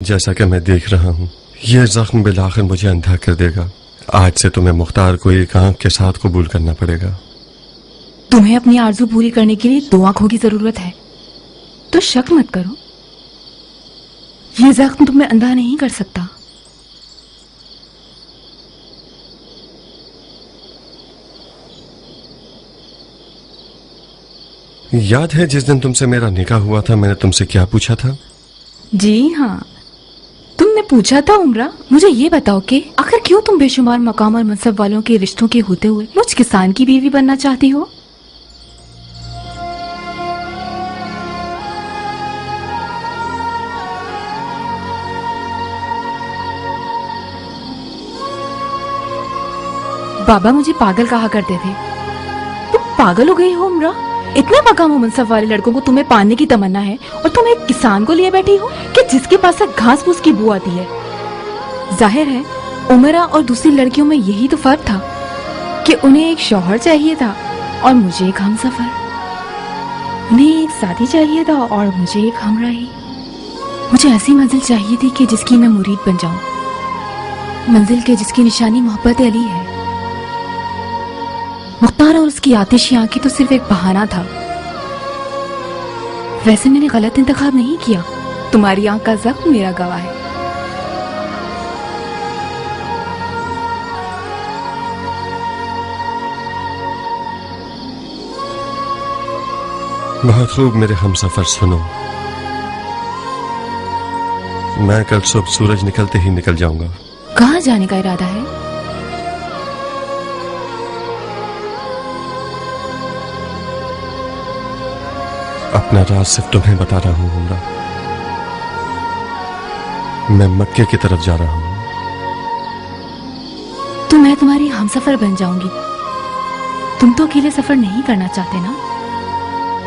جیسا کہ میں دیکھ رہا ہوں یہ زخم بالآخر مجھے اندھا کر دے گا. آج سے تمہیں مختار کو ایک آنکھ کے ساتھ قبول کرنا پڑے گا. تمہیں اپنی آرزو پوری کرنے کے لیے 2 آنکھوں کی ضرورت ہے تو شک مت کرو. یہ زخم تمہیں اندھا نہیں کر سکتا. یاد ہے جس دن تم سے میرا نکاح ہوا تھا میں نے تم سے کیا پوچھا تھا؟ جی ہاں، تم نے پوچھا تھا عمرہ مجھے یہ بتاؤ کہ آخر کیوں تم بے شمار مقام اور منصب والوں کے رشتوں کے ہوتے ہوئے مجھ کسان کی بیوی بننا چاہتی ہو؟ بابا مجھے پاگل کہا کرتے تھے. تم پاگل ہو گئی ہو عمرہ؟ اتنے مقام و منصب والے لڑکوں کو تمہیں پانے کی تمنا ہے اور تم ایک کسان کو لیے بیٹھی ہو کہ جس کے پاس سے گھاس پھوس کی بو آتی ہے. ظاہر ہے عمرہ اور دوسری لڑکیوں میں یہی تو فرق تھا کہ انہیں ایک شوہر چاہیے تھا اور مجھے ایک ہم سفر. انہیں ایک ساتھی چاہیے تھا اور مجھے ایک ہمراہی. مجھے ایسی منزل چاہیے تھی کہ جس کی میں مرید بن جاؤں، منزل کے جس کی نشانی محبت علی ہے. مختار اور اس کی آتشی آنکھیں تو صرف ایک بہانہ تھا. ویسے میں نے غلط انتخاب نہیں کیا. تمہاری آنکھ کا زخم میرا گواہ ہے. بہت خوب میرے ہم سفر سنو. میں کل صبح سورج نکلتے ہی نکل جاؤں گا. کہاں جانے کا ارادہ ہے؟ اپنا راز صرف تمہیں بتا رہا ہوں عمرہ. میں مکے کی طرف جا رہا ہوں. تو میں تمہاری ہم سفر بن جاؤں گی. تم تو اکیلے سفر نہیں کرنا چاہتے نا؟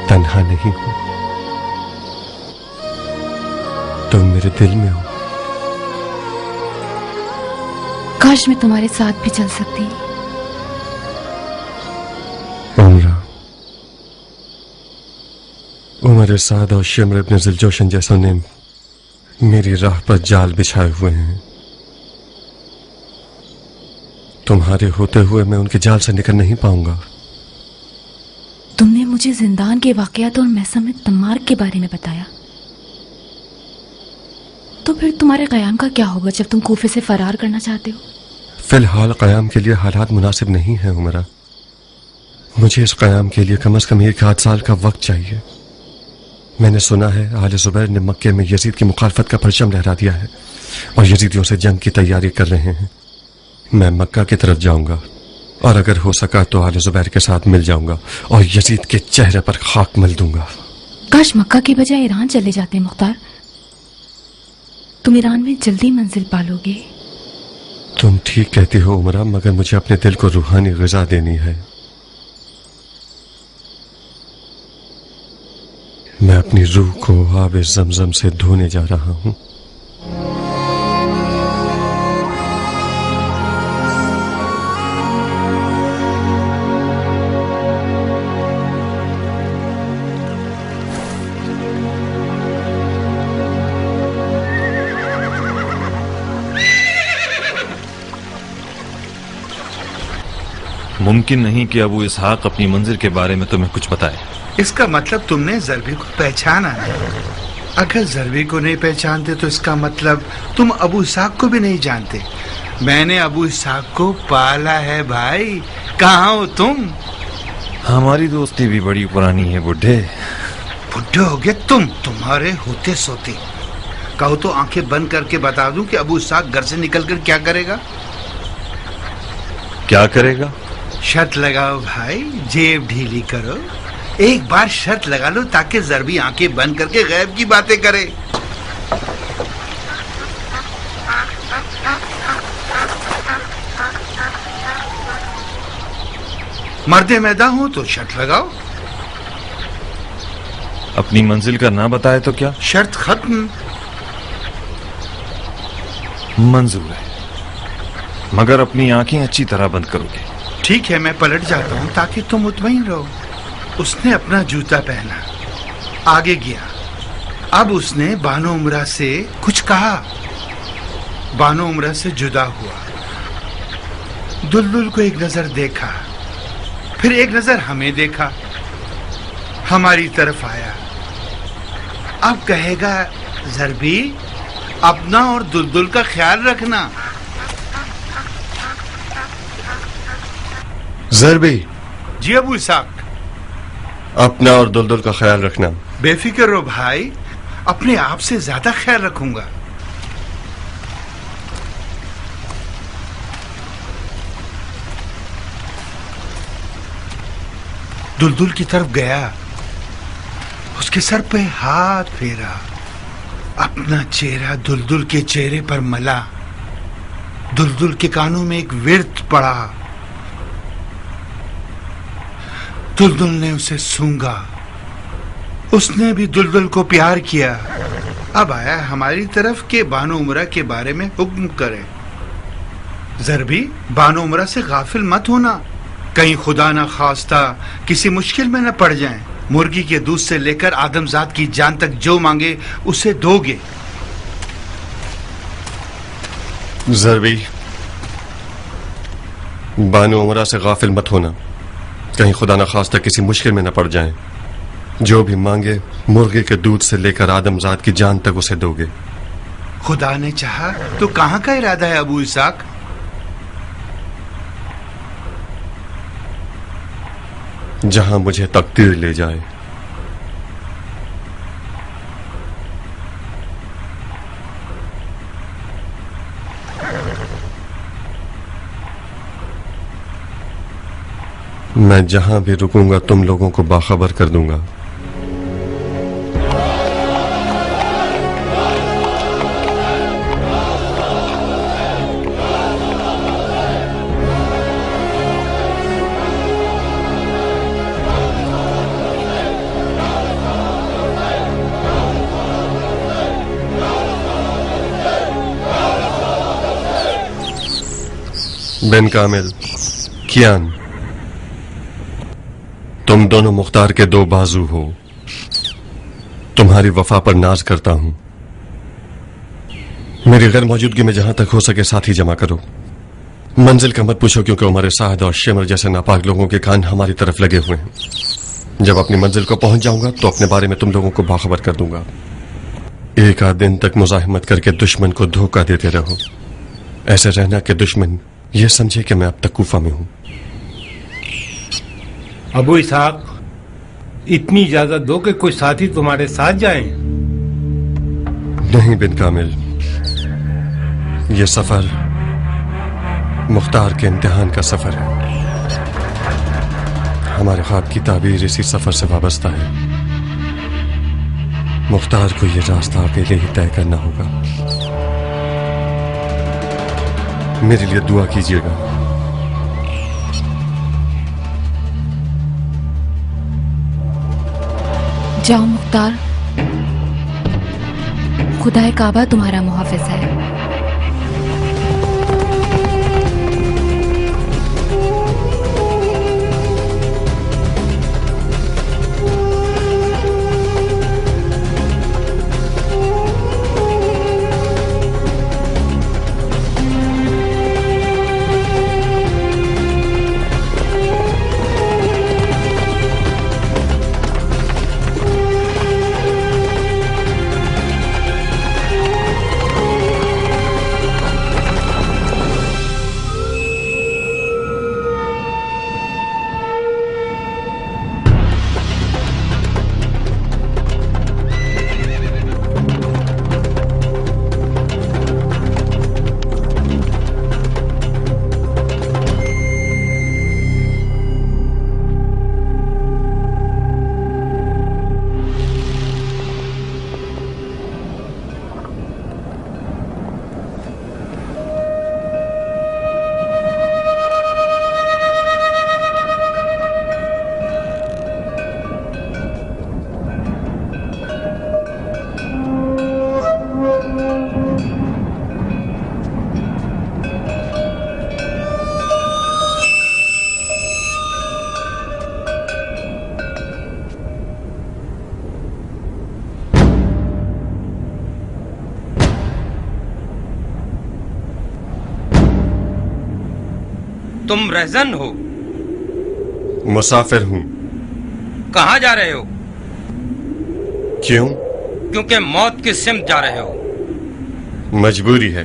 تنہا نہیں ہوں، تم میرے دل میں ہو. کاش میں تمہارے ساتھ بھی چل سکتی. عمرہ، عمر سعد اور شمر ابن ذوالجوشن جیسوں نے میری راہ پر جال بچھائے ہوئے ہیں. تمہارے ہوتے ہوئے میں ان کے جال سے نکل نہیں پاؤں گا. تم نے مجھے زندان کے واقعات اور محسم تمار کے بارے میں بتایا، تو پھر تمہارے قیام کا کیا ہوگا جب تم کوفے سے فرار کرنا چاہتے ہو؟ فی الحال قیام کے لیے حالات مناسب نہیں ہیں عمرہ. مجھے اس قیام کے لیے کم از کم 1 سال کا وقت چاہیے. میں نے سنا ہے آل زبیر نے مکے میں یزید کی مخالفت کا پرچم لہرا دیا ہے اور یزیدیوں سے جنگ کی تیاری کر رہے ہیں. میں مکہ کی طرف جاؤں گا اور اگر ہو سکا تو آل زبیر کے ساتھ مل جاؤں گا اور یزید کے چہرے پر خاک مل دوں گا. کاش مکہ کے بجائے ایران چلے جاتے مختار. تم ایران میں جلدی منزل پالو گے. تم ٹھیک کہتی ہو عمرہ، مگر مجھے اپنے دل کو روحانی غذا دینی ہے. میں اپنی روح کو آب زمزم سے دھونے جا رہا ہوں. ممکن نہیں کہ ابو اسحاق اپنی منزل کے بارے میں تمہیں کچھ بتائے. اس کا مطلب تم نے ضربی کو پہچانا ہے. اگر ضربی کو نہیں پہچانتے تو اس کا مطلب تم ابو اسحاق کو بھی نہیں جانتے. میں نے ابو اسحاق کو پالا ہے بھائی. کہاں ہو تم؟ ہماری دوستی بھی بڑی پرانی ہے بڈھے. بڈھے ہو گئے تم؟ تمہارے ہوتے سوتے. کہو تو آنکھیں بند کر کے بتا دوں کہ ابو اسحاق گھر سے نکل کر کیا کرے گا. کیا کرے گا؟ شرط لگاؤ بھائی، جیب ڈھیلی کرو. ایک بار شرط لگا لو تاکہ ضربی آنکھیں بند کر کے غیب کی باتیں کرے. مرد میدان ہو تو شرط لگاؤ. اپنی منزل کا نہ بتائے تو کیا؟ شرط ختم. منظور ہے، مگر اپنی آنکھیں اچھی طرح بند کرو گے. ٹھیک ہے، میں پلٹ جاتا ہوں تاکہ تم مطمئن رہو. اس نے اپنا جوتا پہنا، آگے گیا. अब उसने बानो उमरा से कुछ कहा। बानो उमरा से जुदा हुआ, दुलदुल को एक नजर देखा, फिर एक नजर हमें देखा, हमारी तरफ आया। अब कहेगा ज़रबी अपना और दुलदुल का ख्याल रखना। ज़रबी, जी अबू इसाक। अपना और दुलदुल का ख्याल रखना। बेफिक्र रहो भाई, अपने आप से ज्यादा ख्याल रखूंगा। दुलदुल की तरफ गया, उसके सर पे हाथ फेरा, अपना चेहरा दुलदुल के चेहरे पर मला। दुलदुल के कानों में एक विर्त पड़ा। दुलदुल ने उसे सूंघा, उसने भी दुलदुल को प्यार किया। अब आया हमारी तरफ के बानो उमरा के बारे में हुक्म करे। ज़रबी, बानो उमरा से गाफिल मत होना, कहीं खुदा ना खास्ता किसी मुश्किल में न पड़ जाएं। मुर्गी के दूध से लेकर आदमजात की जान तक जो मांगे उसे दोगे। ज़रबी, बानो उमरा से गाफिल मत होना, कहीं खुदा न खास्ता किसी मुश्किल में न पड़ जाएं। जो भी मांगे मुर्गे के दूध से लेकर आदमजात की जान तक उसे दोगे। खुदा ने चाहा तो कहाँ का इरादा है अबू इसाक? जहां मुझे तकदीर ले जाए। मैं जहां भी रुकूंगा तुम लोगों को बाखबर कर दूंगा। बिन कामिल, कियान, तुम दोनों मुख्तार के दो बाजू हो। तुम्हारी वफा पर नाज करता हूं। मेरी गैर मौजूदगी में जहां तक हो सके साथी जमा करो। मंजिल का मत पूछो, क्योंकि हमारे साद और शिमर जैसे नापाक लोगों के कान हमारी तरफ लगे हुए हैं। जब अपनी मंजिल को पहुंच जाऊंगा तो अपने बारे में तुम लोगों को बाखबर कर दूंगा। एक आध दिन तक मुजाहिमत करके दुश्मन को धोखा देते रहो। ऐसे रहना कि दुश्मन यह समझे कि मैं अब तक कूफा में हूं। अबू इसाक, इतनी इजाजत दो कि कोई साथी तुम्हारे साथ जाएं। नहीं बिन कामिल, यह सफर मुख्तार के इम्तिहान का सफर है। हमारे ख्वाब की ताबीर इसी सफर से वाबस्ता है। मुख्तार को यह रास्ता अकेले ही तय करना होगा। मेरे लिए दुआ कीजिएगा। जाओ मुख्तार, खुदाए काबा तुम्हारा मुहाफिज है। तुम रहजन हो? मुसाफिर हूं। कहाँ जा रहे हो? क्यों? क्योंकि मौत की सिमत जा रहे हो। मजबूरी है।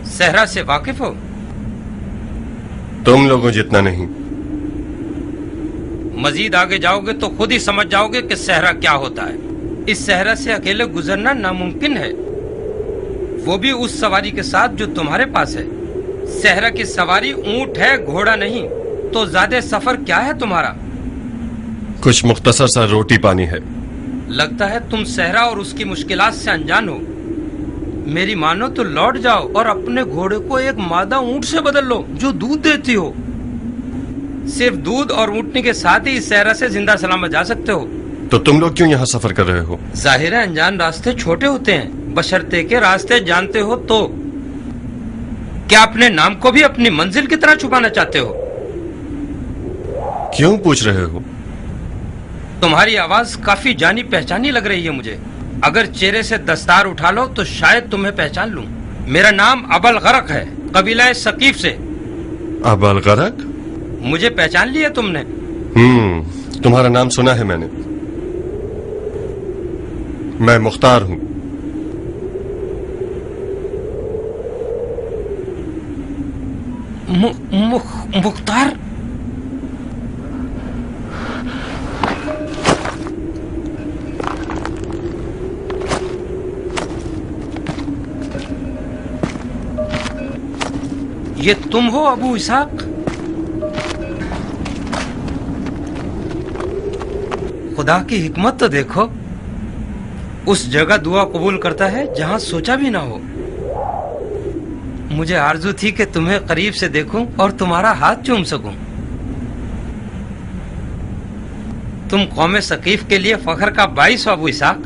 सहरा से वाकिफ हो? तुम लोगों जितना नहीं। मजीद आगे जाओगे तो खुद ही समझ जाओगे कि सहरा क्या होता है। इस सहरा से अकेले गुजरना नामुमकिन है, वो भी उस सवारी के साथ जो तुम्हारे पास है। सहरा की सवारी ऊंट है, घोड़ा नहीं। तो ज्यादा सफर क्या है तुम्हारा? कुछ मुख्तसर सा रोटी पानी है। लगता है तुम सहरा और उसकी मुश्किलात से अनजान हो। मेरी मानो तो लौट जाओ और अपने घोड़े को एक मादा ऊंट से बदल लो जो दूध देती हो। सिर्फ दूध और ऊंटनी के साथ ही इस सहरा से जिंदा सलामत जा सकते हो। तो तुम लोग क्यों यहाँ सफर कर रहे हो? जाहिर है अनजान रास्ते छोटे होते हैं, बशर्ते के रास्ते जानते हो तो। क्या अपने नाम को भी अपनी मंजिल की तरह छुपाना चाहते हो? क्यों पूछ रहे हो? तुम्हारी आवाज काफी जानी पहचानी लग रही है मुझे। अगर चेहरे से दस्तार उठा लो तो शायद तुम्हें पहचान लूं। मेरा नाम अबल गरक है, कबीला सकीफ से। अबल गरक? मुझे पहचान लिया तुमने? तुम्हारा नाम सुना है मैंने। मैं मुख्तार हूं। मुख्तार? ये तुम हो अबू इसाक? खुदा की हिकमत तो देखो, उस जगह दुआ कबूल करता है जहां सोचा भी ना हो। मुझे आरजू थी कि तुम्हें करीब से देखूं और तुम्हारा हाथ चूम सकूं। तुम कौमे सकीफ के लिए फख्र का बाइस हो अबू इसाक।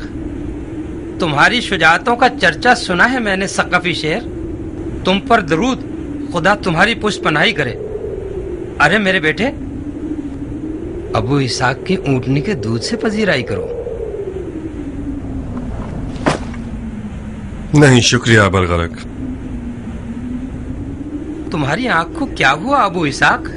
तुम्हारी शुजाअतों का चर्चा सुना है मैंने सकफी शेर। तुम पर दरूद, खुदा तुम्हारी पुष्ट पनाही करे। अरे मेरे बेटे, अबू इसाक की ऊंटनी के दूध से पजीराई करो। नहीं शुक्रिया अबल गरक। तुम्हारी आंख को क्या हुआ अबू इसाक?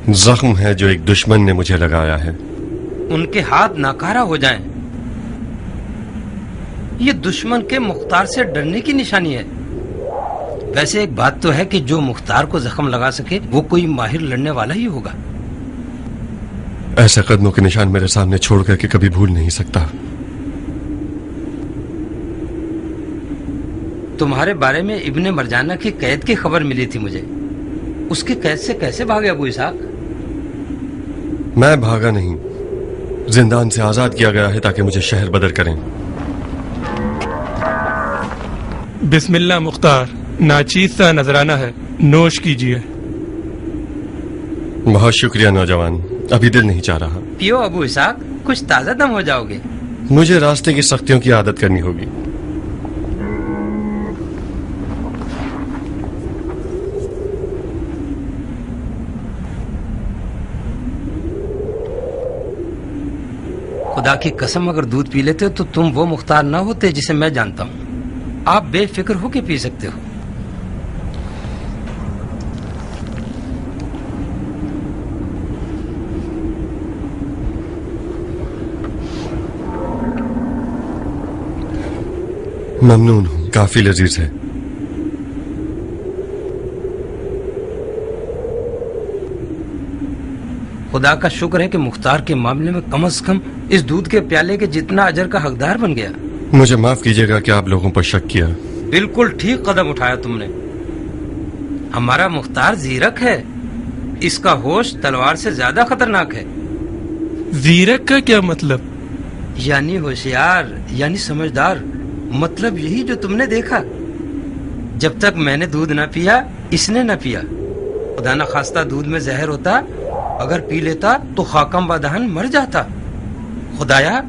जख्म है जो एक दुश्मन ने मुझे लगाया है। उनके हाथ नाकारा हो जाएं। ये दुश्मन के मुख्तार से डरने की निशानी है। वैसे एक बात तो है कि जो मुख्तार को जख्म लगा सके वो कोई माहिर लड़ने वाला ही होगा। ऐसे कदमों के निशान मेरे सामने छोड़ करके कभी भूल नहीं सकता। तुम्हारे बारे में इब्ने मरजाना की कैद की खबर मिली थी मुझे। उसकी कैद से कैसे भागे अबू इसाक? मैं भागा नहीं, जिंदान से आजाद किया गया है ताकि मुझे शहर बदर करें। बिस्मिल्लाह मुख्तार, नाचीज सा नजराना है, नोश कीजिए। बहुत शुक्रिया नौजवान, अभी दिल नहीं चाह रहा। पियो अबू इसाक, कुछ ताजा दम हो जाओगे। मुझे रास्ते की सख्तियों की आदत करनी होगी। खुदा की कसम अगर दूध पी लेते तो तुम वो मुख्तार ना होते जिसे मैं जानता हूं। आप बेफिक्र होके पी सकते हो। ममनून हूं, काफी लजीज है। खुदा का शुक्र है कि मुख्तार के मामले में कम से कम इस दूध के प्याले के जितना अजर का हकदार बन गया। मुझे माफ कीजिएगा कि आप लोगों पर शक किया। बिल्कुल ठीक कदम उठाया तुमने। हमारा मुख्तार जीरक है, इसका होश तलवार से ज्यादा खतरनाक है। जीरक का क्या मतलब? यानी होशियार, यानी समझदार। मतलब यही जो तुमने देखा। जब तक मैंने दूध न पिया, इसने न पिया। खुदा न खास्ता दूध में जहर होता, अगर पी लेता तो खाकम बदहन मर जाता। खुदाया,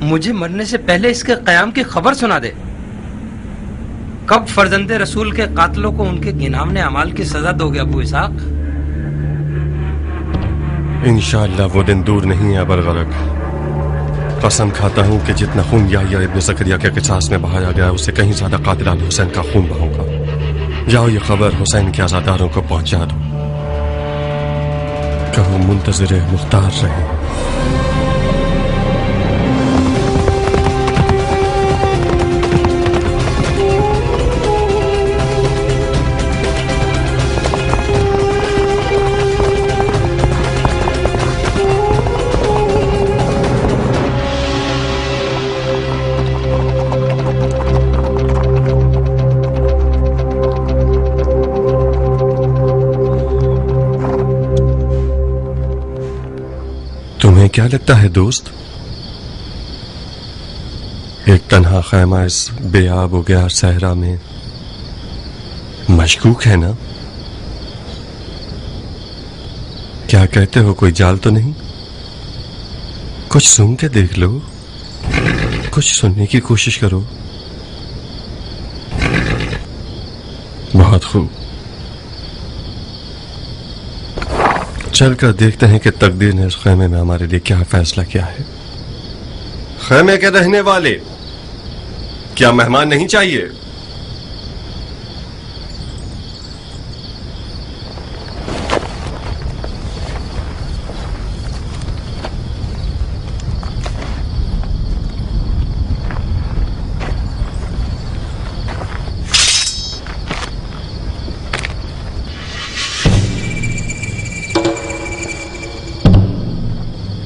मुझे मरने से पहले इसके कयाम की खबर सुना दे। कब फर्जंदे रसूल के कातलों को उनके घिनौने अमाल की सजा दोगे अबू इसाक? इंशाअल्लाह वो दिन दूर नहीं है अबरगरक। कसम खाता हूं कि जितना खून याह्या इब्न ज़करिया के क़िसास में बहाया गया उससे कहीं ज्यादा कातिल अल हुसैन का खून बहाऊंगा। जाओ ये खबर हुसैन के आज़ादारों को पहुंचा दो, कहो मुंतज़िर मुख्तार रहे। तुम्हें क्या लगता है दोस्त, एक तन्हा खैमा इस बेआब हो गया सहरा में मशकूक है ना? क्या कहते हो, कोई जाल तो नहीं? कुछ सुन के देख लो, कुछ सुनने की कोशिश करो। बहुत खूब, चल कर देखते हैं कि तकदीर ने इस खैमे में हमारे लिए क्या फैसला किया है। खैमे के रहने वाले, क्या मेहमान नहीं चाहिए?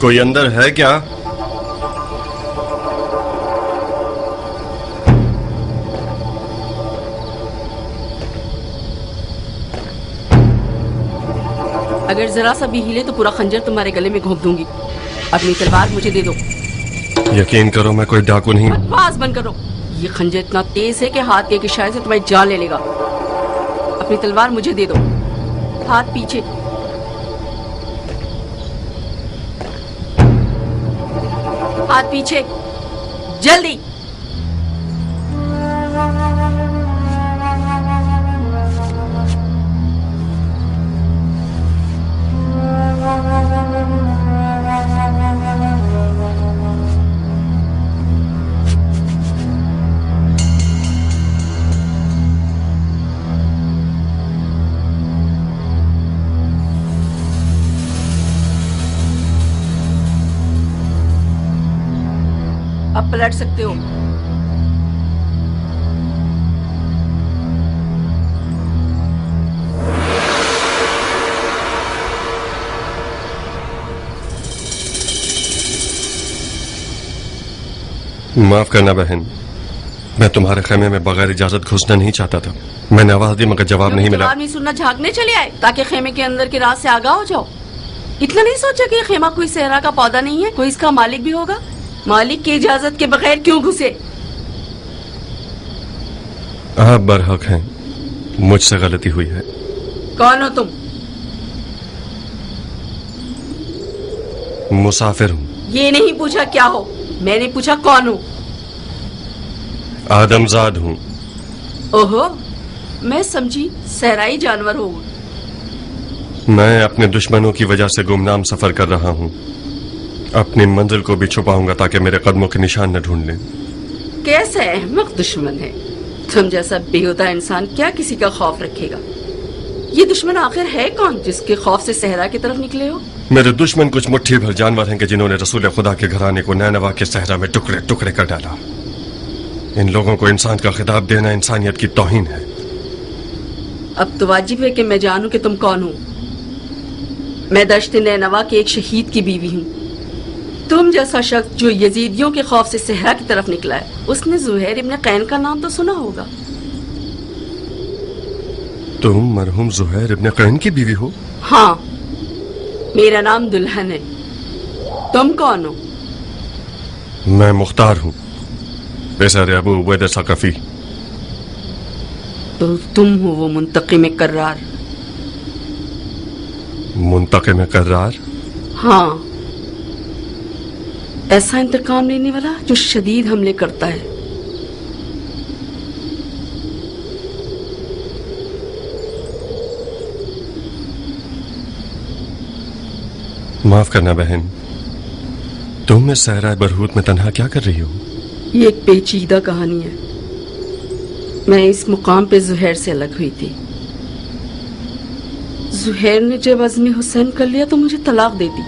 कोई अंदर है क्या? अगर जरा सा भी हिले तो पूरा खंजर तुम्हारे गले में घोंप दूंगी। अपनी तलवार मुझे दे दो। यकीन करो मैं कोई डाकू नहीं। बकवास बंद करो। ये खंजर इतना तेज है कि हाथ के एक इशारे से तुम्हारी जान ले लेगा। अपनी तलवार मुझे दे दो। हाथ पीछे। हाथ पीछे, जल्दी। अब पलट सकते हो। माफ करना बहन, मैं तुम्हारे खेमे में बगैर इजाजत घुसना नहीं चाहता था। मैंने आवाज दी मगर जवाब नहीं मिला। जवाब नहीं सुनना झांकने चले आए ताकि खेमे के अंदर के राज से आगाह हो जाओ। इतना नहीं सोचा कि खेमा कोई सहरा का पौधा नहीं है, कोई इसका मालिक भी होगा। मालिक की इजाजत के बगैर क्यों घुसे? आप बरहक हैं, मुझसे गलती हुई है। कौन हो तुम? मुसाफिर हूं। ये नहीं पूछा क्या हो, मैंने पूछा कौन हो। आदमजाद हूं। ओहो, मैं समझी सहराई जानवर हो। मैं अपने दुश्मनों की वजह से गुमनाम सफर कर रहा हूं। अपनी मंजिल को भी छुपाऊंगा ताकि मेरे कदमों के निशान न ढूंढ लें। कैसा अहमक दुश्मन है तुम जैसा बेहुदा इंसान क्या किसी का खौफ रखेगा? ये दुश्मन आखिर है कौन जिसके खौफ से सहरा की तरफ निकले हो? मेरे दुश्मन कुछ मुट्ठी भर जानवर हैं कि जिन्होंने रसूल खुदा के घराने को नैनवा के सहरा में टुकड़े टुकड़े कर डाला। इन लोगों को इंसान का खिताब देना इंसानियत की तौहीन है। अब तो वाजिब है कि मैं जानूं कि तुम कौन हो। मैं दश्त नैनवा के एक शहीद की बीवी हूँ। तुम जैसा शख्स जो यजीदियों के खौफ से सहरा की तरफ निकला है, उसने ज़ुहैर इब्न कैन का नाम तो सुना होगा। तुम मरहूम ज़ुहैर इब्न कैन की बीवी हो? हाँ, मेरा नाम दुल्हन है। तुम कौन हो? मैं मुख्तार हूँ, पेशर अबू उबैदा सक़फ़ी। तो तुम हो वो मुंतक़िम कर्रार। मुंतक़िम कर्रार? हाँ, ऐसा इंतकाम लेने वाला जो शदीद हमले करता है। माफ करना बहन, तुम इस सहरा बरहूत में तन्हा क्या कर रही हो? ये एक पेचीदा कहानी है। मैं इस मुकाम पे जुहैर से अलग हुई थी। जुहैर ने जब अज़्म हुसैन कर लिया तो मुझे तलाक दे दी।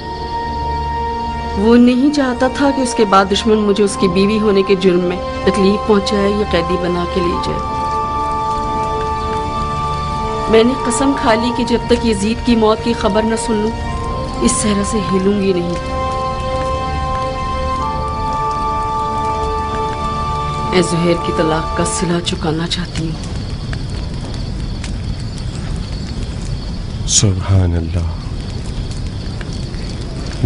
वो नहीं चाहता था कि उसके बाद दुश्मन मुझे उसकी बीवी होने के जुर्म में तकलीफ पहुंचाए या कैदी बना के ले जाए। मैंने कसम खा ली कि जब तक यजीद की मौत की खबर न सुन लूं, इस सहरा से हिलूंगी नहीं। मैं जुहैर की तलाक का सिला चुकाना चाहती हूँ। सुभान अल्लाह,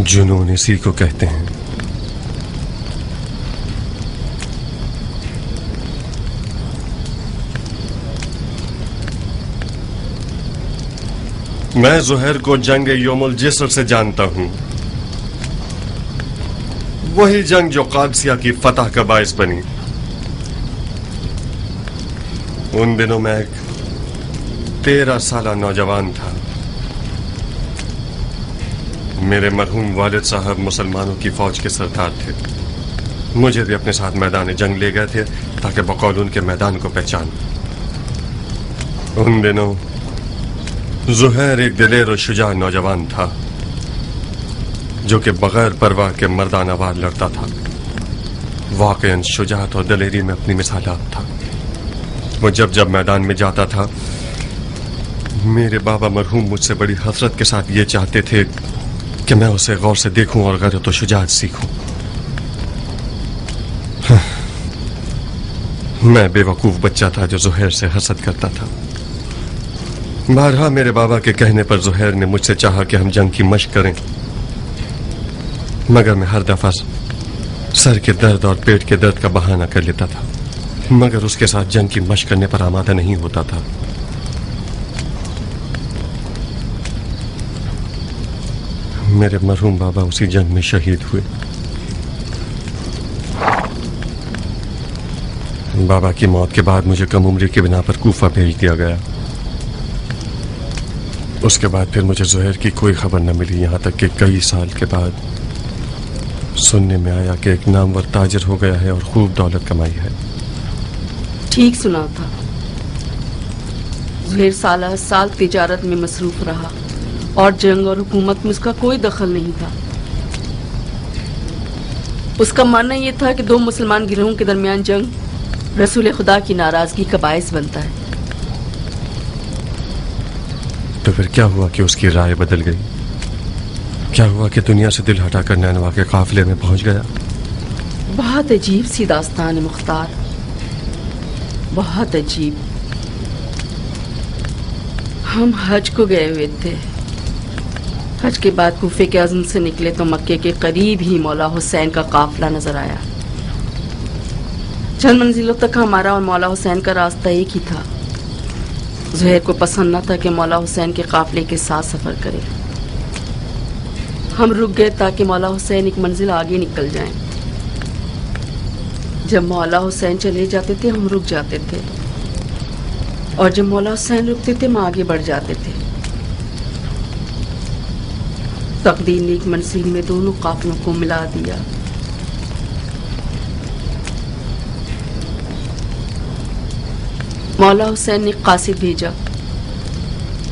जुनून इसी को कहते हैं। मैं जुहैर को जंग यौमुल जिस्र से जानता हूं, वही जंग जो कादसिया की फतह का बायस बनी। उन दिनों मैं एक 13 साला नौजवान था। मेरे मरहूम वालिद साहब मुसलमानों की फौज के सरदार थे। मुझे भी अपने साथ मैदान जंग ले गए थे ताकि बकौल उनके मैदान को पहचान। उन दिनों जुहैर एक दिलेर और शुजा नौजवान था जो कि बगैर परवाह के मर्दाना वार लड़ता था। वाकईन शुजाअत और दिलेरी में अपनी मिसालात था। वो जब जब मैदान में जाता था, मेरे बाबा मरहूम मुझसे बड़ी हसरत के साथ ये चाहते थे कि मैं उसे गौर से देखूं और गैरत और शुजाअत सीखूं। मैं बेवकूफ बच्चा था जो जुहैर से हसद करता था। बारहा मेरे बाबा के कहने पर जुहैर ने मुझसे चाहा कि हम जंग की मशक करें, मगर मैं हर दफा सर के दर्द और पेट के दर्द का बहाना कर लेता था, मगर उसके साथ जंग की मशक करने पर आमादा नहीं होता था। मेरे मरहूम बाबा उसी जंग में शहीद हुए। बाबा की मौत के बाद मुझे कम उम्री की बिना पर कूफा भेज दिया गया। उसके बाद फिर मुझे जुहैर की कोई खबर न मिली, यहाँ तक कि कई साल के बाद सुनने में आया कि एक नामवर ताजिर हो गया है और खूब दौलत कमाई है। ठीक सुना था। जुहैर साल साल तिजारत में मसरूफ रहा और जंग और हुकूमत में उसका कोई दखल नहीं था। उसका मानना यह था कि दो मुसलमान गिरोहों के दरमियान जंग रसूल खुदा की नाराजगी का बायस बनता है। तो फिर क्या हुआ कि उसकी राय बदल गई? क्या हुआ कि दुनिया से दिल हटाकर नैनवा के काफिले में पहुंच गया? बहुत अजीब सी दास्तान है मुख्तार, बहुत अजीब। हम हज को गए हुए थे। हज के बाद कूफे के अज़्म से निकले तो मक्के के करीब ही मौला हुसैन का काफिला नजर आया। चंद मंजिलों तक हमारा और मौला हुसैन का रास्ता एक ही था। जुहैर को पसंद न था कि मौला हुसैन के काफिले के साथ सफर करे। हम रुक गए ताकि मौला हुसैन एक मंजिल आगे निकल जाएं। जब मौला हुसैन चले जाते थे हम रुक जाते थे, और जब मौला हुसैन रुकते थे हम आगे बढ़ जाते थे। तकदीर ने एक मंजिल में दोनों काफिलों को मिला दिया। मौला हुसैन ने कासिद भेजा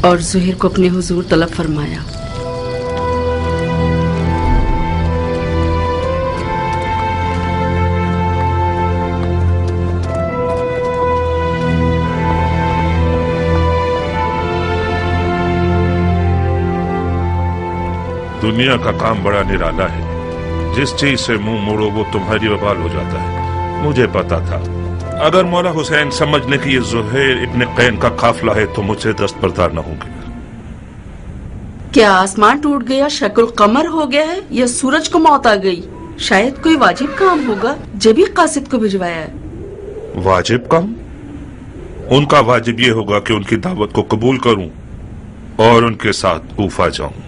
और जुहैर को अपने हुजूर तलब फरमाया। दुनिया का काम बड़ा निराला है। जिस चीज से मुंह मोड़ो वो तुम्हारी वबाल हो जाता है। मुझे पता था अगर मौला हुसैन समझ ले कि ये जुहैर इब्न कैन का काफिला है तो मुझसे दस्तबरदार न होंगे। क्या आसमान टूट गया, शक्ल कमर हो गया है, या सूरज को मौत आ गई? शायद कोई वाजिब काम होगा जब ही कासिद को भिजवाया है। वाजिब काम? उनका वाजिब ये होगा कि उनकी दावत को कबूल करूं और उनके साथ कूफा जाऊं।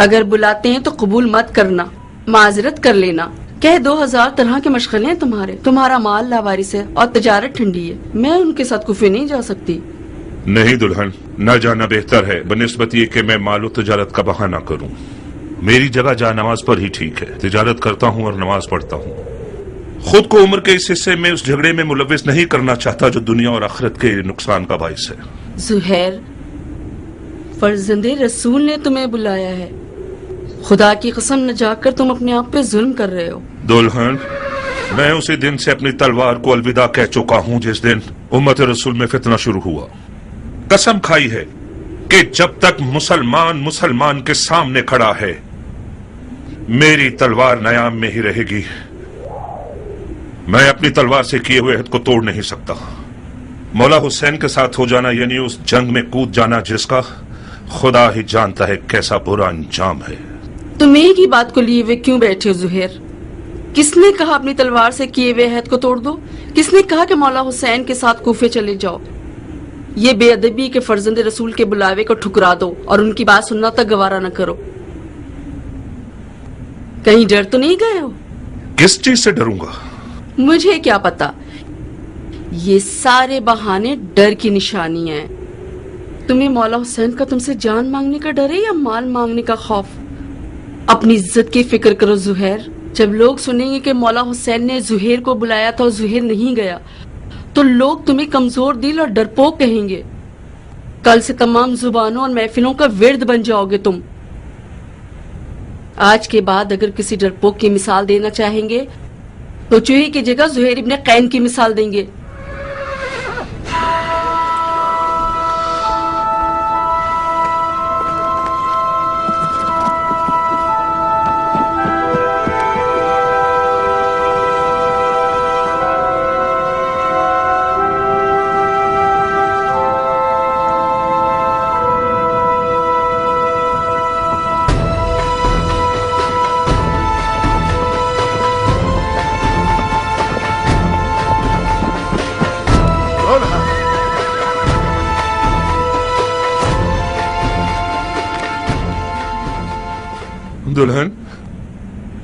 अगर बुलाते हैं तो कबूल मत करना, माजरत कर लेना। कह 2000 तरह के मशगले हैं तुम्हारे। तुम्हारा माल लावारिस है और तजारत ठंडी है। मैं उनके साथ कुफे नहीं जा सकती। नहीं दुल्हन, न जाना बेहतर है बनिस्बत ये कि मैं मालो तजारत का बहाना करूं। मेरी जगह जा नमाज पर ही ठीक है। तिजारत करता हूँ और नमाज पढ़ता हूँ। खुद को उम्र के इस हिस्से में उस झगड़े में मुलविस नहीं करना चाहता जो दुनिया और आखिरत के नुकसान का बाइस है। जुहैर, फर्जंदे रसूल ने तुम्हें बुलाया है। खुदा की कसम न जाकर तुम अपने आप पे जुल्म कर रहे हो। दुल्हन, मैं उसी दिन से अपनी तलवार को अलविदा कह चुका हूँ जिस दिन उम्मत रसूल में फितना शुरू हुआ। कसम खाई है कि जब तक मुसलमान मुसलमान के सामने खड़ा है मेरी तलवार नयाम में ही रहेगी। मैं अपनी तलवार से किए हुए हद को तोड़ नहीं सकता। मौला हुसैन के साथ हो जाना यानी उस जंग में कूद जाना जिसका खुदा ही जानता है कैसा बुरा अंजाम है। तुम एक ही बात को लिए हुए क्यों बैठे हो जुहैर? किसने कहा अपनी तलवार से किए हुए अहद को तोड़ दो? किसने कहा कि मौला हुसैन के साथ कूफे चले जाओ? ये बेअदबी के फर्जंद रसूल के बुलावे को ठुकरा दो और उनकी बात सुनना तक गवारा न करो। कहीं डर तो नहीं गए हो? किस चीज से डरूंगा? मुझे क्या पता। ये सारे बहाने डर की निशानियां हैं। तुम्हें मौला हुसैन का तुमसे जान मांगने का डर है या माल मांगने का खौफ? अपनी इज्जत की फिक्र करो जुहैर। जब लोग सुनेंगे कि मौला हुसैन ने जुहैर को बुलाया था और जुहैर नहीं गया तो लोग तुम्हें कमजोर दिल और डरपोक कहेंगे। कल से तमाम जुबानों और महफिलों का विर्द बन जाओगे तुम। आज के बाद अगर किसी डरपोक की मिसाल देना चाहेंगे तो चूहे की जगह जुहैर इब्ने कैन की मिसाल देंगे।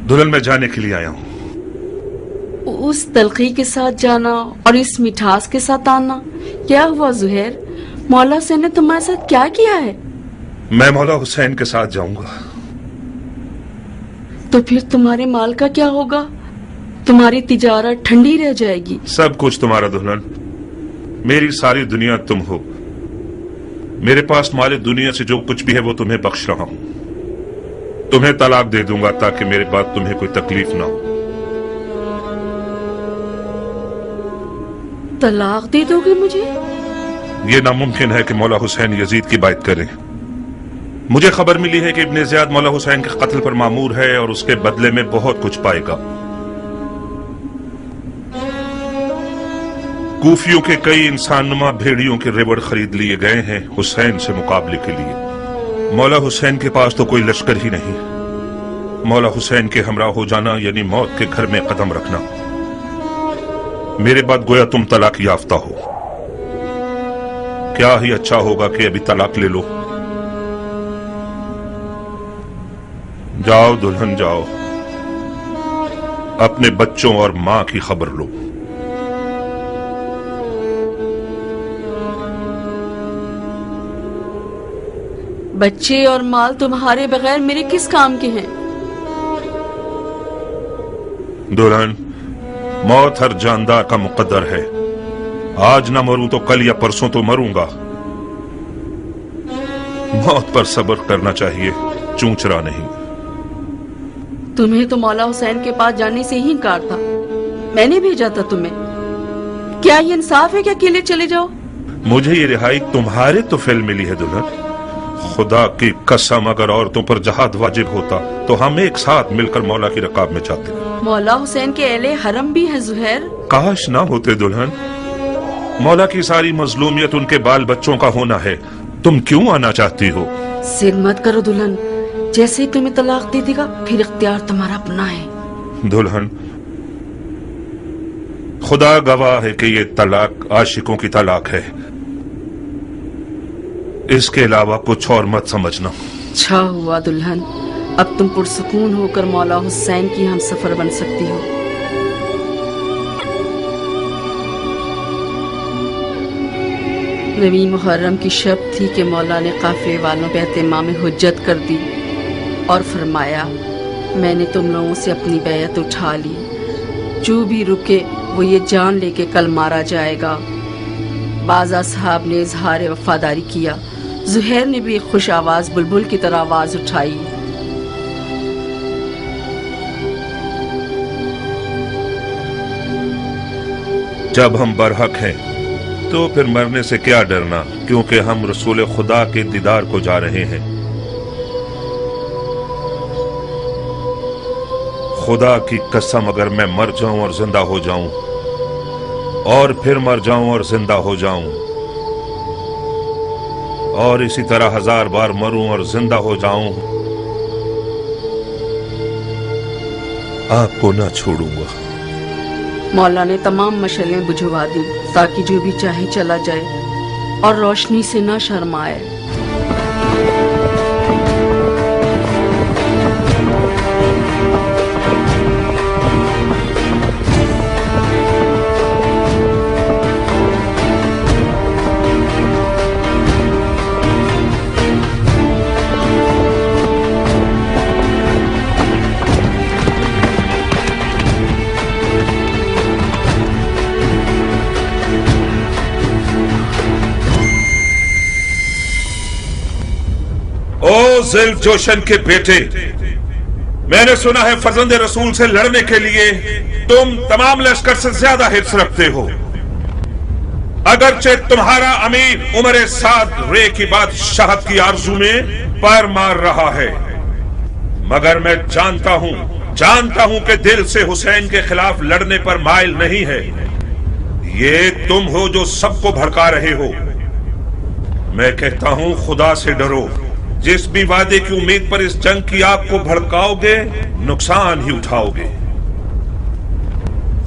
दुल्हन मैं जाने के लिए आया हूँ। उस तलखी के साथ जाना और इस मिठास के साथ आना, क्या हुआ जुहैर? मौला हुसैन ने तुम्हारे साथ क्या किया है? मैं मौला हुसैन के साथ जाऊंगा। तो फिर तुम्हारे माल का क्या होगा? तुम्हारी तिजारत ठंडी रह जाएगी। सब कुछ तुम्हारा दुल्हन। मेरी सारी दुनिया तुम हो। मेरे पास माले दुनिया से जो कुछ भी है वो तुम्हें बख्श रहा हूँ। तुम्हें तलाक दे दूंगा ताकि मेरे बाद तुम्हें कोई तकलीफ ना हो। तलाक दे दोगे मुझे? ये नामुमकिन है कि मौला हुसैन यजीद की बात करें। मुझे खबर मिली है कि इब्ने ज़ियाद मौला हुसैन के कत्ल पर मामूर है और उसके बदले में बहुत कुछ पाएगा। कूफियों के कई इंसानुमा भेड़ियों के रेवड़ खरीद लिए गए हैं हुसैन से मुकाबले के लिए। मौला हुसैन के पास तो कोई लश्कर ही नहीं। मौला हुसैन के हमरा हो जाना यानी मौत के घर में कदम रखना। मेरे बाद गोया तुम तलाक याफ्ता हो। क्या ही अच्छा होगा कि अभी तलाक ले लो। जाओ दुल्हन जाओ, अपने बच्चों और मां की खबर लो। बच्चे और माल तुम्हारे बगैर मेरे किस काम के हैं? दुल्हन, मौत हर जानदार का मुकद्दर है। आज ना मरूं तो कल या परसों तो मरूंगा। मौत पर सब्र करना चाहिए, चूंचरा नहीं। तुम्हें तो मौला हुसैन के पास जाने से ही इनकार था। मैंने भेजा था तुम्हें। क्या ये इंसाफ है कि अकेले चले जाओ? मुझे ये रिहाई तुम्हारे तो फेल मिली है दुल्हन। खुदा की कसम, अगर औरतों पर जहाद वाजिब होता तो हम एक साथ मिलकर मौला की रकाब में जाते। मौला हुसैन के अहले हरम भी हैं जुहैर। काश ना होते दुल्हन। मौला की सारी मजलूमियत उनके बाल बच्चों का होना है। तुम क्यों आना चाहती हो? जिद मत करो दुल्हन। जैसे ही तुम्हें तलाक दे देगा फिर इख्तियार तुम्हारा अपना है। दुल्हन, खुदा गवाह है कि ये तलाक आशिकों की तलाक है। इसके अलावा कुछ और मत समझना। अच्छा हुआ दुल्हन, अब तुम पुरसुकून होकर मौला हुसैन की हम सफर बन सकती हो। नवी मुहर्रम की शब थी कि मौला ने काफिले वालों पे एहतिमाम हुज्जत कर दी। اور فرمایا میں نے تم لوگوں سے اپنی بیعت اٹھا لی، جو بھی رکے وہ یہ جان لے کے کل مارا جائے گا۔ بعض اصحاب نے اظہار وفاداری کیا، زہیر نے بھی ایک خوش آواز بلبل کی طرح آواز اٹھائی۔ جب ہم برحق ہیں تو پھر مرنے سے کیا ڈرنا، کیونکہ ہم رسول خدا کے دیدار کو جا رہے ہیں۔ خدا کی قسم اگر میں مر جاؤں اور زندہ ہو جاؤں اور پھر مر جاؤں اور زندہ ہو جاؤں اور اسی طرح 1000 بار مروں اور زندہ ہو جاؤں، آپ کو نہ چھوڑوں گا۔ مولا نے تمام مشعلیں بجھوا دی تاکہ جو بھی چاہے چلا جائے اور روشنی سے نہ شرمائے۔ او ذیل جوشن کے بیٹے، میں نے سنا ہے فرزند رسول سے لڑنے کے لیے تم تمام لشکر سے زیادہ حرص رکھتے ہو، اگرچہ تمہارا امیر عمر سعد رے کی بادشاہت کی آرزو میں پیر مار رہا ہے، مگر میں جانتا ہوں کہ دل سے حسین کے خلاف لڑنے پر مائل نہیں ہے۔ یہ تم ہو جو سب کو بھڑکا رہے ہو۔ میں کہتا ہوں خدا سے ڈرو، جس بھی وعدے کی امید پر اس جنگ کی آگ کو بھڑکاؤ گے نقصان ہی اٹھاؤ گے۔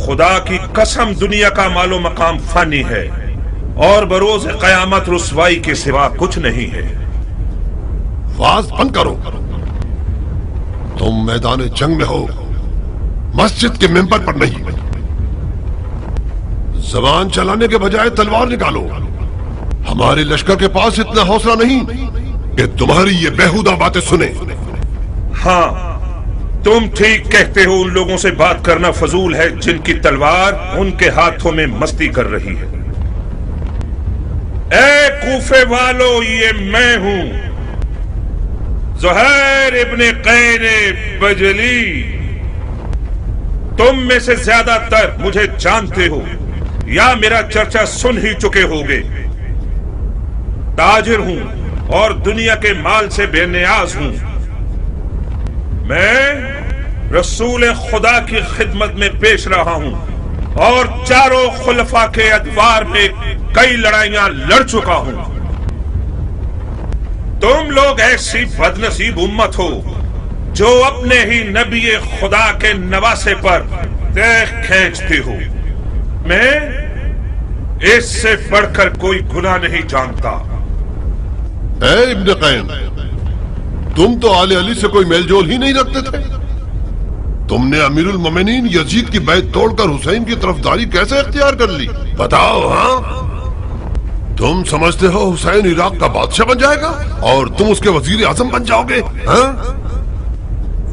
خدا کی قسم دنیا کا مال و مقام فانی ہے اور بروز قیامت رسوائی کے سوا کچھ نہیں ہے۔ واز بند کرو، تم میدان جنگ میں ہو، مسجد کے ممبر پر نہیں۔ زبان چلانے کے بجائے تلوار نکالو۔ ہمارے لشکر کے پاس اتنا حوصلہ نہیں کہ تمہاری یہ بیہودہ باتیں سنے۔ ہاں تم ٹھیک کہتے ہو، ان لوگوں سے بات کرنا فضول ہے جن کی تلوار ان کے ہاتھوں میں مستی کر رہی ہے۔ اے کوفے والو، یہ میں ہوں زہیر ابن قین بجلی۔ تم میں سے زیادہ تر مجھے جانتے ہو یا میرا چرچا سن ہی چکے ہوگے۔ تاجر ہوں اور دنیا کے مال سے بے نیاز ہوں۔ میں رسول خدا کی خدمت میں پیش رہا ہوں اور چاروں خلفاء کے ادوار میں کئی لڑائیاں لڑ چکا ہوں۔ تم لوگ ایسی بدنصیب امت ہو جو اپنے ہی نبی خدا کے نواسے پر دیکھ کھینچتے ہو۔ میں اس سے بڑھ کر کوئی گناہ نہیں جانتا۔ اے ابن قین، تم تو آل علی سے کوئی میل جول ہی نہیں رکھتے تھے۔ تم نے امیر المومنین یزید کی بیعت توڑ کر حسین کی طرفداری کیسے اختیار کر لی؟ بتاؤ۔ ہاں تم سمجھتے ہو حسین عراق کا بادشاہ بن جائے گا اور تم اس کے وزیر اعظم بن جاؤ گے؟ ہاں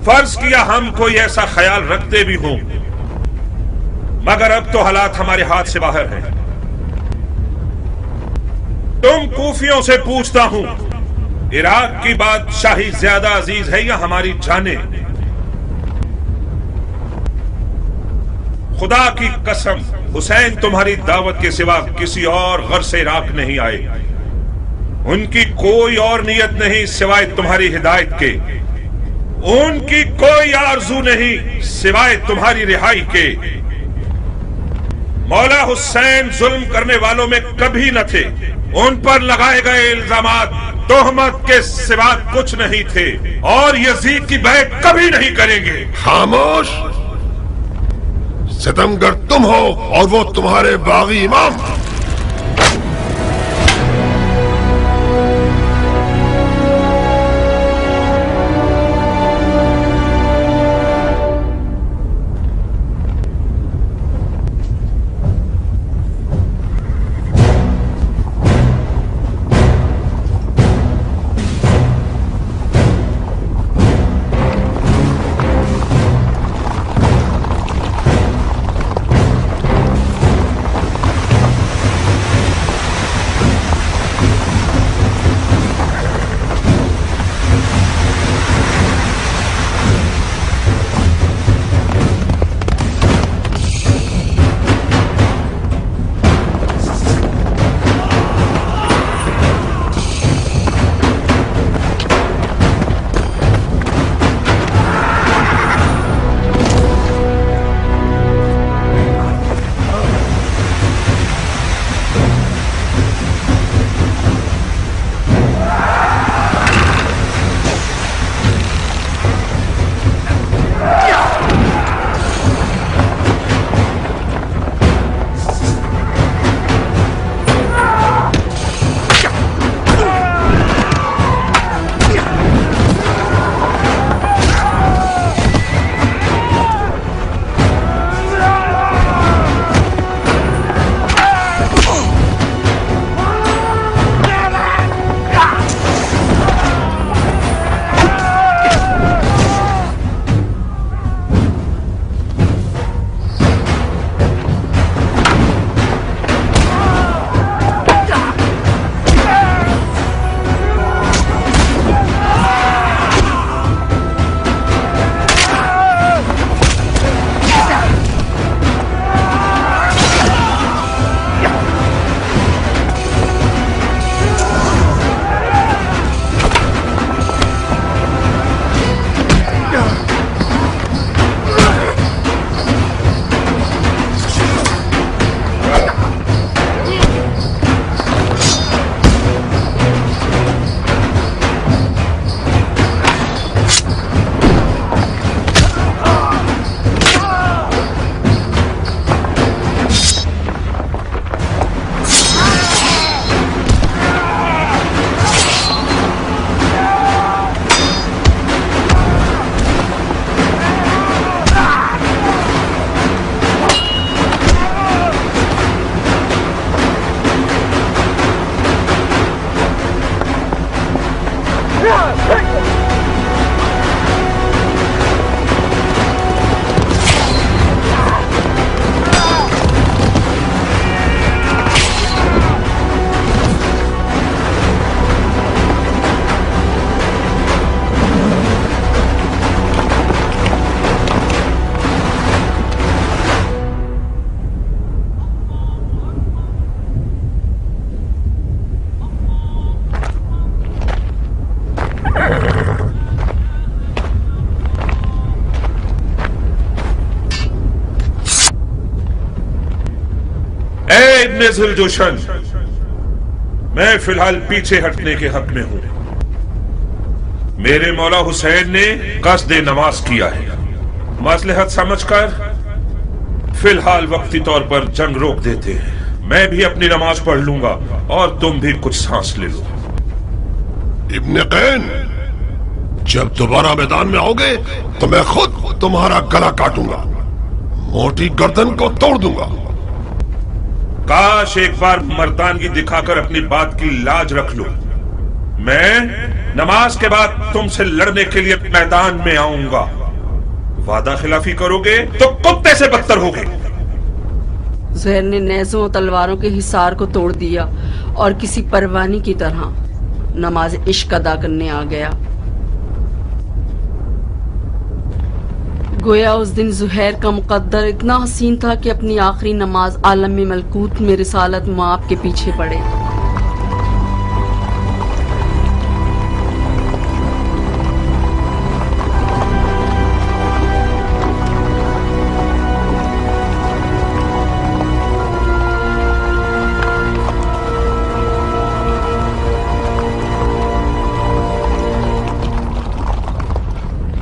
فرض کیا ہم کوئی ایسا خیال رکھتے بھی ہوں، مگر اب تو حالات ہمارے ہاتھ سے باہر ہیں۔ تم کوفیوں سے پوچھتا ہوں، عراق کی بادشاہی زیادہ عزیز ہے یا ہماری جانیں؟ خدا کی قسم حسین تمہاری دعوت کے سوا کسی اور غرض سے عراق نہیں آئے۔ ان کی کوئی اور نیت نہیں سوائے تمہاری ہدایت کے، ان کی کوئی آرزو نہیں سوائے تمہاری رہائی کے۔ مولا حسین ظلم کرنے والوں میں کبھی نہ تھے، ان پر لگائے گئے الزامات تہمت کے سوا کچھ نہیں تھے اور یزید کی بیعت کبھی نہیں کریں گے۔ خاموش، ستمگر تم ہو اور وہ تمہارے باغی امام۔ इब्ने जुलजोशन, मैं फिलहाल पीछे हटने के हक में हूं। मेरे मौला हुसैन ने कस्द नमाज किया है, मसलहत समझकर फिलहाल वक्ती तौर पर जंग रोक देते हैं। मैं भी अपनी नमाज पढ़ लूंगा और तुम भी कुछ सांस ले लो। इब्ने कैन, जब दोबारा मैदान में आओगे तो मैं खुद तुम्हारा गला काटूंगा, मोटी गर्दन को तोड़ दूंगा। काश एक बार मर्दानगी दिखाकर अपनी बात की लाज रख लो। मैं नमाज के बाद तुमसे लड़ने के लिए मैदान में आऊंगा। वादा खिलाफी करोगे तो कुत्ते से बदतर होगे। ज़ुहैर ने नेज़ों और तलवारों के हिसार को तोड़ दिया और किसी परवानी की तरह नमाज इश्क अदा करने आ गया। गोया उस दिन ज़ुहैर का मुकद्दर इतना हसीन था कि अपनी आखिरी नमाज आलम में मलकूत में रिसालत माप के पीछे पड़े।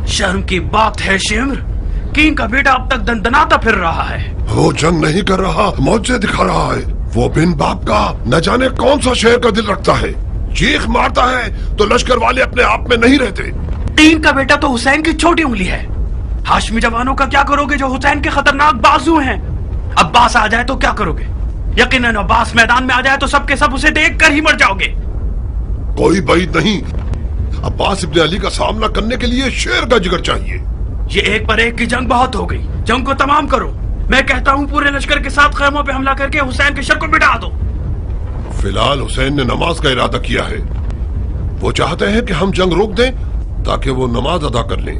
शर्म की बात है शिम्र, किंग का बेटा अब तक दंदनाता फिर रहा है। वो जंग नहीं कर रहा, मौजे दिखा रहा है। वो बिन बाप का न जाने कौन सा शेर का दिल रखता है। चीख मारता है तो लश्कर वाले अपने आप में नहीं रहते। किंग का बेटा तो हुसैन की छोटी उंगली है। हाशमी जवानों का क्या करोगे जो हुसैन के खतरनाक बाजू हैं? अब्बास आ जाए तो क्या करोगे? यकीनन अब्बास मैदान में आ जाए तो सबके सब उसे देख कर ही मर जाओगे। कोई बैद नहीं, अब्बास इब्ने अली का सामना करने के लिए शेर का जिगर चाहिए। ये एक पर एक की जंग बहुत हो गई, जंग को तमाम करो। मैं कहता हूँ पूरे लश्कर के साथ खैमों पे हमला करके हुसैन के शर को मिटा दो। फिलहाल हुसैन ने नमाज का इरादा किया है। वो चाहते हैं कि हम जंग रोक दें ताकि वो नमाज अदा कर लें।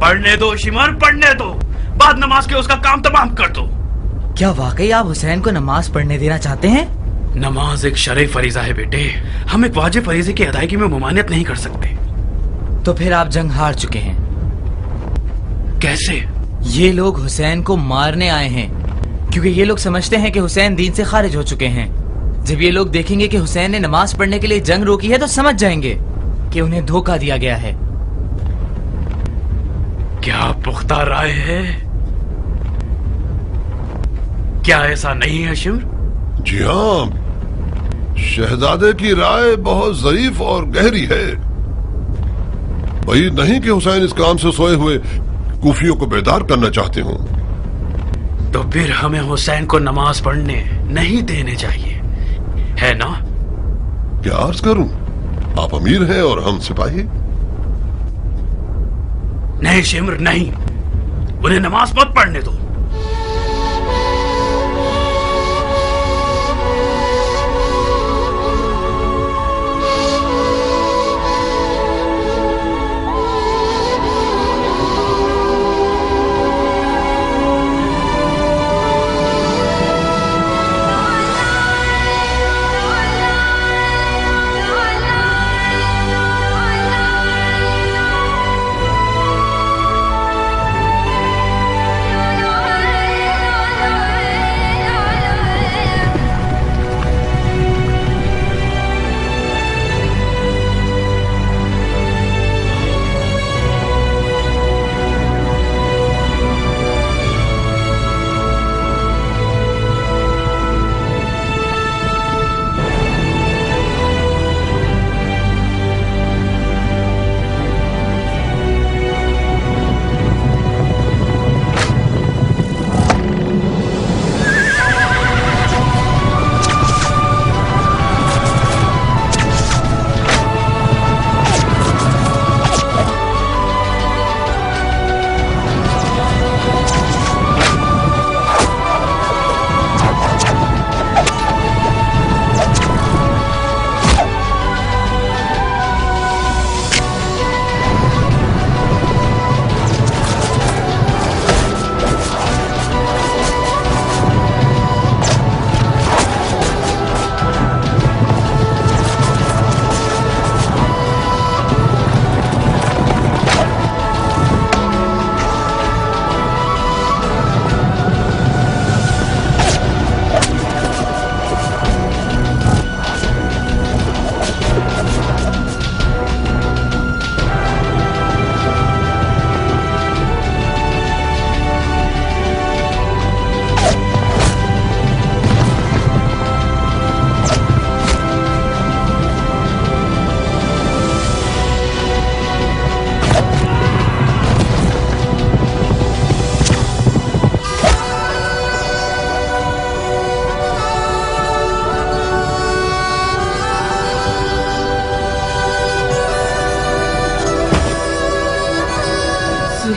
पढ़ने दो शिमर, पढ़ने दो, बाद नमाज के उसका काम तमाम कर दो। क्या वाकई आप हुसैन को नमाज पढ़ने देना चाहते हैं? नमाज एक शरई फरीजा है बेटे, हम एक वाजिब फरीजे की अदायगी में मुमानियत नहीं कर सकते। तो फिर आप जंग हार चुके हैं। कैसे? ये लोग हुसैन को मारने आए हैं क्योंकि ये लोग समझते हैं कि हुसैन दीन से खारिज हो चुके हैं। जब ये लोग देखेंगे कि हुसैन ने नमाज पढ़ने के लिए जंग रोकी है तो समझ जाएंगे कि उन्हें धोखा दिया गया है। क्या पुख्ता राय है? क्या ऐसा नहीं है शिमर? जी हाँ, शहजादे की राय बहुत ज़रीफ और गहरी है। वही नहीं कि हुसैन इस काम से सोए हुए कूफियों को बेदार करना चाहते हो। तो फिर हमें हुसैन को नमाज पढ़ने नहीं देने चाहिए, है ना? क्या अर्ज करूं, आप अमीर हैं और हम सिपाही। नहीं शिमर नहीं, उन्हें नमाज मत पढ़ने दो।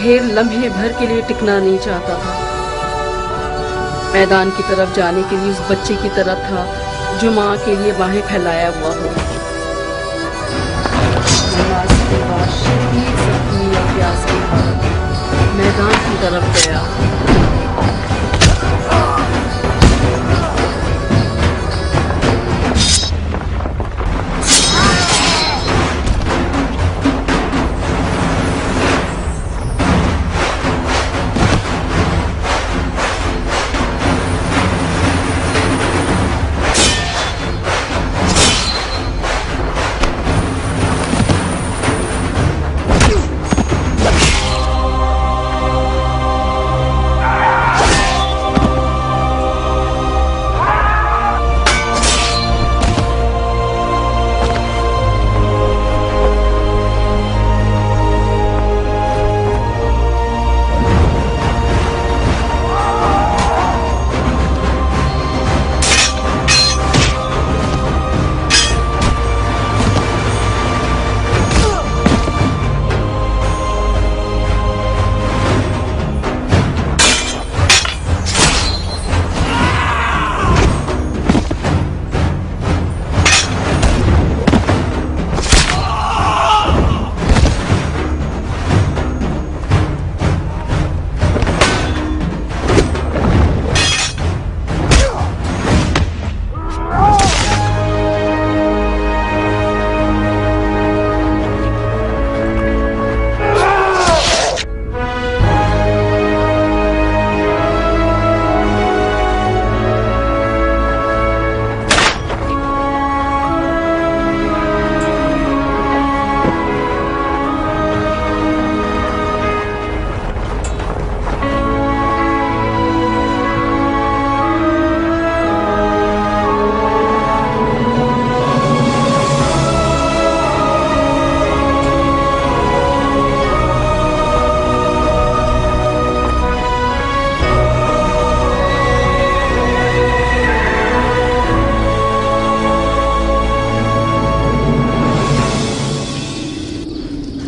زہیر لمحے بھر کے لیے ٹکنا نہیں چاہتا تھا. میدان کی طرف جانے کے لیے اس بچے کی طرح تھا جو ماں کے لیے باہیں پھیلایا ہوا ہو. نماز کے بعد شدید زخمی اور پیاس کے بعد میدان کی طرف گیا.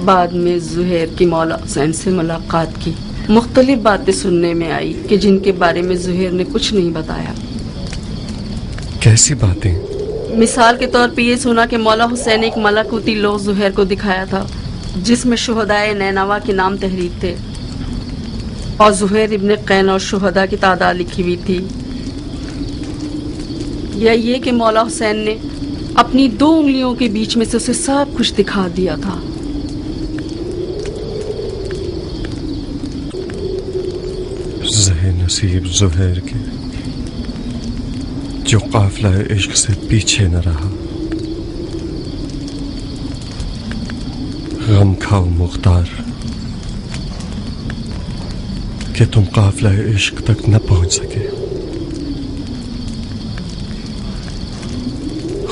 بعد میں زہیر کی مولا حسین سے ملاقات کی. مختلف باتیں سننے میں آئی کہ جن کے بارے میں زہیر نے کچھ نہیں بتایا. کیسی باتیں؟ مثال کے طور پہ یہ سنا کہ مولا حسین ایک ملکوتی لوح زہیر کو دکھایا تھا جس میں شہدائے نینوا کے نام تحریر تھے اور زہیر ابن قین اور شہداء کی تعداد لکھی ہوئی تھی. یا یہ کہ مولا حسین نے اپنی 2 انگلیوں کے بیچ میں سے اسے سب کچھ دکھا دیا تھا. زہر نصیب زہیر کے جو قافلہ عشق سے پیچھے نہ رہا. غم کھاؤ مختار کہ تم قافلہ عشق تک نہ پہنچ سکے.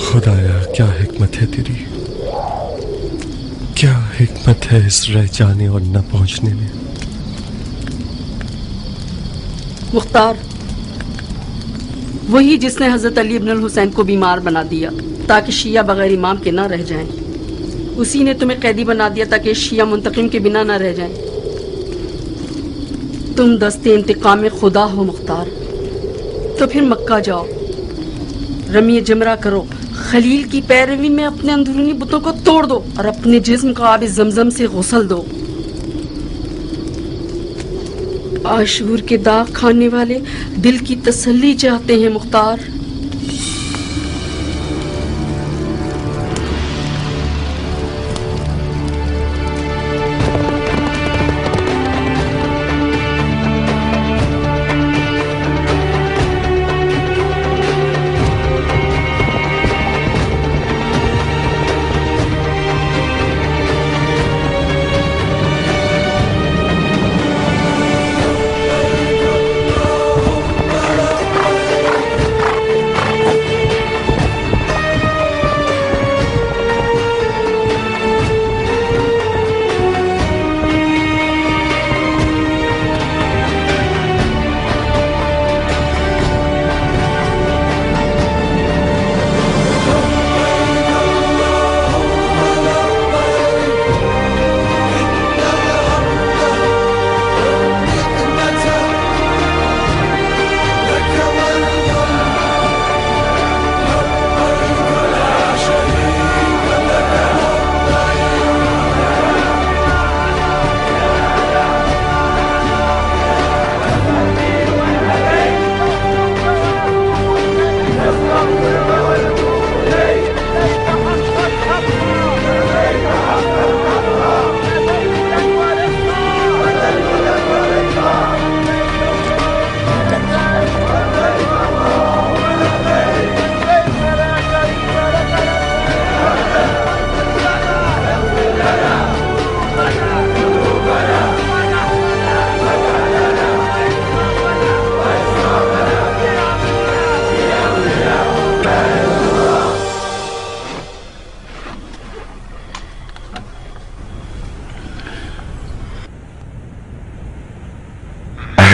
خدایا کیا حکمت ہے تیری، کیا حکمت ہے اس رہ جانے اور نہ پہنچنے میں. مختار وہی جس نے حضرت علی ابن الحسین کو بیمار بنا دیا تاکہ شیعہ بغیر امام کے نہ رہ جائیں. اسی نے تمہیں قیدی بنا دیا تاکہ شیعہ منتقم کے بنا نہ رہ جائیں. تم دست انتقام خدا ہو مختار. تو پھر مکہ جاؤ، رمی جمرہ کرو، خلیل کی پیروی میں اپنے اندرونی بتوں کو توڑ دو اور اپنے جسم کو آب زمزم سے غسل دو. عاشور کے داغ کھانے والے دل کی تسلی چاہتے ہیں مختار.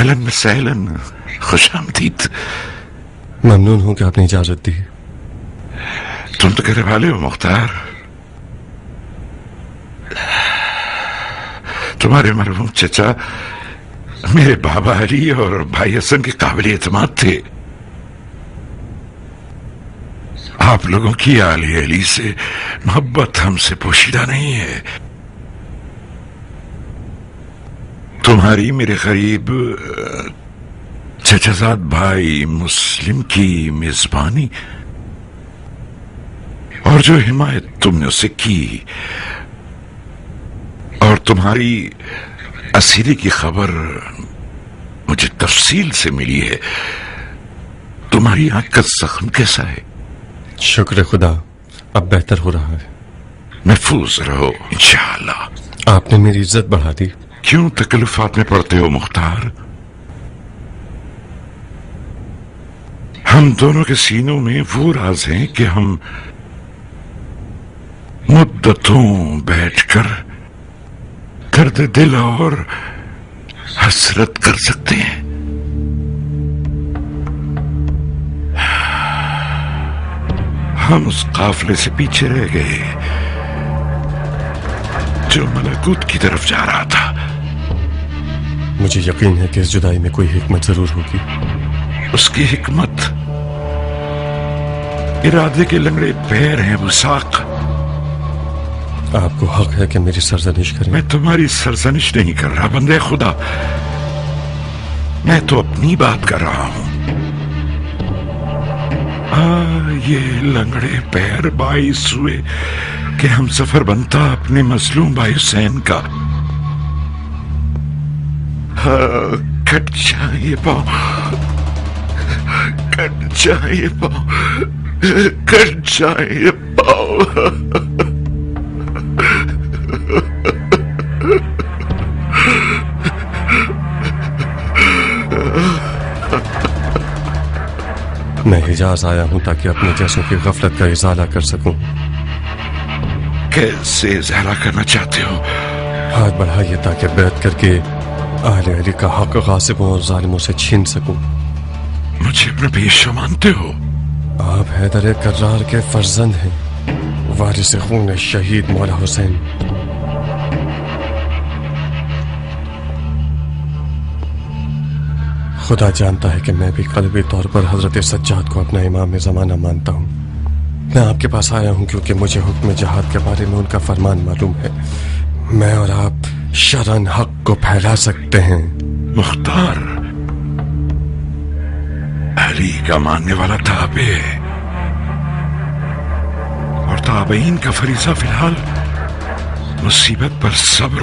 اهلا وسهلا خوش آمدید. ممنون ہوں کہ آپ نے اجازت دی. تم تو گھر والے ہو مختار. تمہارے مرحوم چچا میرے بابا علی اور بھائی حسن کے قابل اعتماد تھے. آپ لوگوں کی آل علی سے محبت ہم سے پوشیدہ نہیں ہے. تمہاری میرے قریب چچا زاد بھائی مسلم کی میزبانی اور جو حمایت تم نے اسے کی اور تمہاری اسیری کی خبر مجھے تفصیل سے ملی ہے. تمہاری آنکھ کا زخم کیسا ہے؟ شکر خدا اب بہتر ہو رہا ہے. محفوظ رہو انشاءاللہ. آپ نے میری عزت بڑھا دی. کیوں تکلفات میں پڑتے ہو مختار؟ ہم دونوں کے سینوں میں وہ راز ہیں کہ ہم مدتوں بیٹھ کر درد دل اور حسرت کر سکتے ہیں. ہم اس قافلے سے پیچھے رہ گئے جو ملکوت کی طرف جا رہا تھا. مجھے یقین ہے کہ اس جدائی میں کوئی حکمت ضرور ہوگی. اس کی حکمت ارادے کے لنگڑے پیر ہیں وساق. آپ کو حق ہے کہ میری سرزنش کریں. میں تمہاری سرزنش نہیں کر رہا بندے خدا. میں تو اپنی بات کر رہا ہوں. یہ لنگڑے پیر باعث ہوئے کہ ہم سفر بنتا اپنے مظلوم بھائی حسین کا. کٹ جائے پاؤں، کٹ جائے پاؤں، کٹ جائے پاؤں. میں حجاز آیا ہوں تاکہ اپنے جیسوں کی غفلت کا ازالہ کر سکوں. کیسے ازالہ کرنا چاہتے ہو؟ ہاتھ بڑھائیے تاکہ بیعت کر کے اہل علی کا حق غاصبوں اور ظالموں سے چھین سکوں. مجھے اپنا پیشوا مانتے ہو؟ آپ حیدر کرار کے فرزند ہیں، وارث خون شہید مولا حسین. خدا جانتا ہے کہ میں بھی قلبی طور پر حضرت سجاد کو اپنا امام زمانہ مانتا ہوں. میں آپ کے پاس آیا ہوں کیونکہ مجھے حکم جہاد کے بارے میں ان کا فرمان معلوم ہے. میں اور آپ شرعاً حق کو پھیلا سکتے ہیں. مختار علی کا ماننے والا تابع ہے اور تابعین کا فریضہ فی الحال مصیبت پر صبر